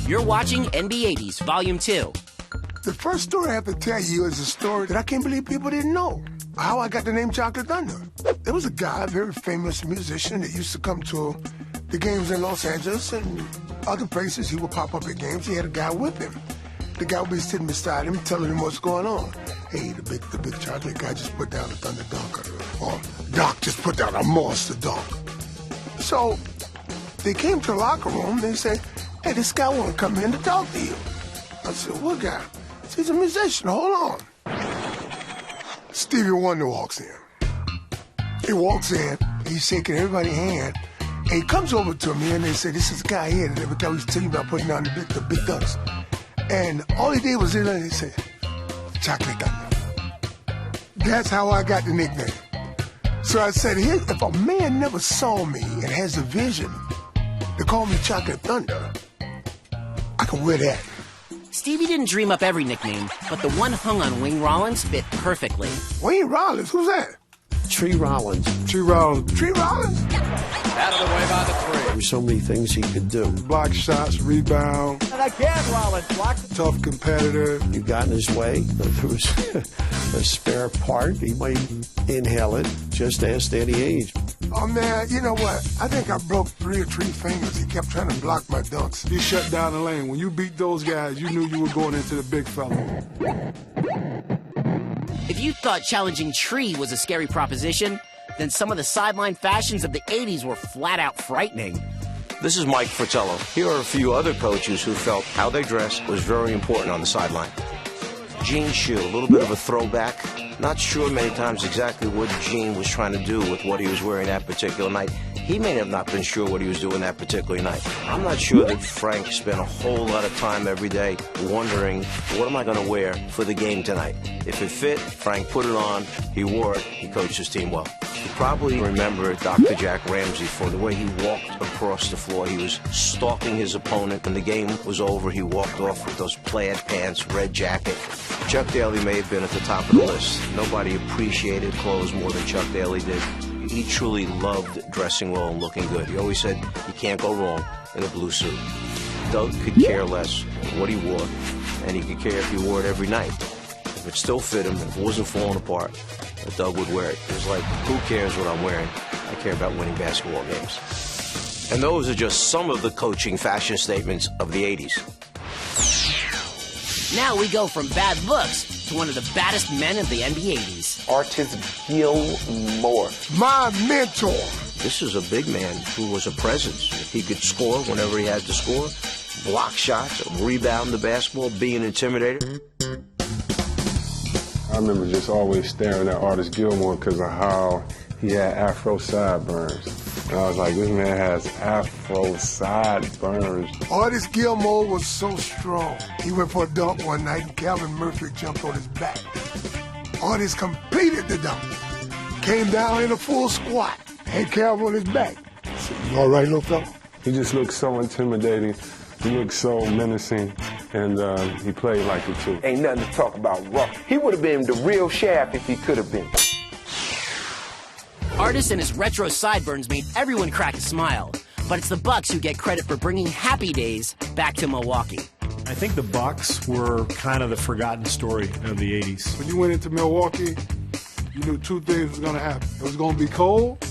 You're watching NB80s Volume 2. The first story I have to tell you is a story that I can't believe people didn't know. How I got the name Chocolate Thunder. There was a guy, a very famous musician, that used to come to the games in Los Angeles and other places. He would pop up at games. He had a guy with him. The guy would be sitting beside him, telling him what's going on. Hey, the big chocolate guy just put down a thunder dunk, or Doc just put down a monster dunk. So they came to the locker room and they said, hey, this guy want to come in to talk to you. I said, what guy? He's a musician, hold on. Stevie Wonder walks in. He walks in, he's shaking everybody's hand, and he comes over to me and they say, this is the guy here that every guy was telling you about putting down the big dunks. And all he did was he said, Chocolate Thunder. That's how I got the nickname. So I said, if a man never saw me and has a vision to call me Chocolate Thunder, I can wear that. Stevie didn't dream up every nickname, but the one hung on Wayne Rollins fit perfectly. Wayne Rollins? Who's that? Tree Rollins. Tree Rollins. Tree Rollins? Out of the way by the three. There were so many things he could do. Block shots, rebound. And again, Rollins blocks. Tough competitor. You got in his way. If there was a spare part, he might inhale it. Just ask Danny Ainge. Oh, man, you know what? I think I broke 3 or 4 fingers. He kept trying to block my dunks. You shut down the lane. When you beat those guys, you knew you were going into the big fella. If you thought challenging Tree was a scary proposition, then some of the sideline fashions of the 80s were flat out frightening. This is Mike Fratello. Here are a few other coaches who felt how they dressed was very important on the sideline. Gene Shue, a little bit of a throwback. Not sure many times exactly what Gene was trying to do with what he was wearing that particular night. He may have not been sure what he was doing that particular night. I'm not sure that Frank spent a whole lot of time every day wondering, what am I going to wear for the game tonight? If it fit, Frank put it on, he wore it, he coached his team well. You probably remember Dr. Jack Ramsey for the way he walked across the floor. He was stalking his opponent. When the game was over, he walked off with those plaid pants, red jacket. Chuck Daly may have been at the top of the list. Nobody appreciated clothes more than Chuck Daly did. He truly loved dressing well and looking good. He always said you can't go wrong in a blue suit. Doug could care less what he wore, and he could care if he wore it every night. If it still fit him, if it wasn't falling apart, Doug would wear it. It was like, who cares what I'm wearing? I care about winning basketball games. And those are just some of the coaching fashion statements of the 80s. Now we go from bad looks to one of the baddest men of the NBA80s. Artist Gilmore. My mentor. This is a big man who was a presence. He could score whenever he had to score, block shots, rebound the basketball, be an intimidator. I remember just always staring at Artist Gilmore because of how he had afro sideburns. And I was like, this man has afro sideburns. Artist Gilmore was so strong. He went for a dunk one night and Calvin Murphy jumped on his back. Artist completed the dunk. Came down in a full squat. Had Calvin on his back. I said, you all right, little fella? He just looked so intimidating. He looked so menacing. And he played like it too. Ain't nothing to talk about rough. He would have been the real Shaft if he could have been. Artist and his retro sideburns made everyone crack a smile. But it's the Bucks who get credit for bringing happy days back to Milwaukee. I think the Bucks were kind of the forgotten story of the 80s. When you went into Milwaukee, you knew 2 things was going to happen. It was going to be cold,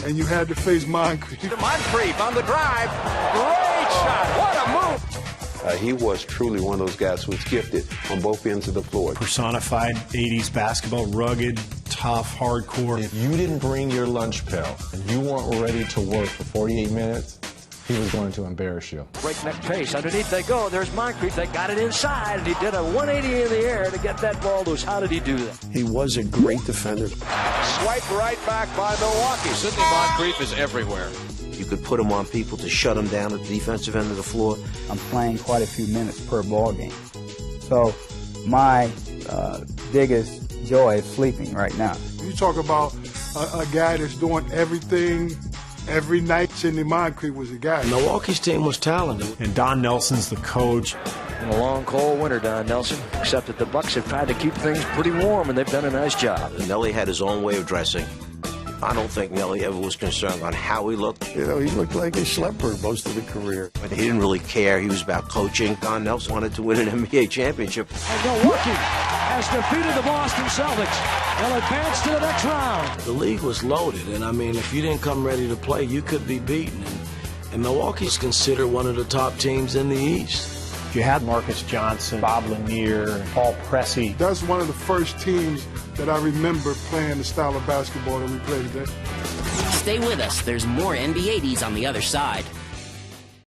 and you had to face Moncrief. Moncrief on the drive. Great shot. What a move. He was truly one of those guys who was gifted on both ends of the floor. Personified 80s basketball, rugged, tough, hardcore. If you didn't bring your lunch pail and you weren't ready to work for 48 minutes, he was going to embarrass you. Breakneck pace. Underneath they go. There's Moncrief. They got it inside, and he did a 180 in the air to get that ball loose. How did he do that? He was a great defender. Swiped right back by Milwaukee. Sidney Moncrief is everywhere. You could put him on people to shut him down at the defensive end of the floor. I'm playing quite a few minutes per ball game. So my biggest joy is sleeping right now. You talk about a guy that's doing everything every night. Sidney Moncrief was the guy. Milwaukee's team was talented. And Don Nelson's the coach. In a long, cold winter, Don Nelson, except that the Bucks have tried to keep things pretty warm, and they've done a nice job. And Nelly had his own way of dressing. I don't think Nelly ever was concerned on how he looked. You know, he looked like a schlepper most of the career. But he didn't really care. He was about coaching. Don Nelson wanted to win an NBA championship. And Milwaukee has defeated the Boston Celtics. They'll advance to the next round. The league was loaded, and I mean, if you didn't come ready to play, you could be beaten. And Milwaukee's considered one of the top teams in the East. You had Marcus Johnson, Bob Lanier, Paul Pressey. That's one of the first teams that I remember playing the style of basketball that we play today. Stay with us. There's more NBA80s on the other side.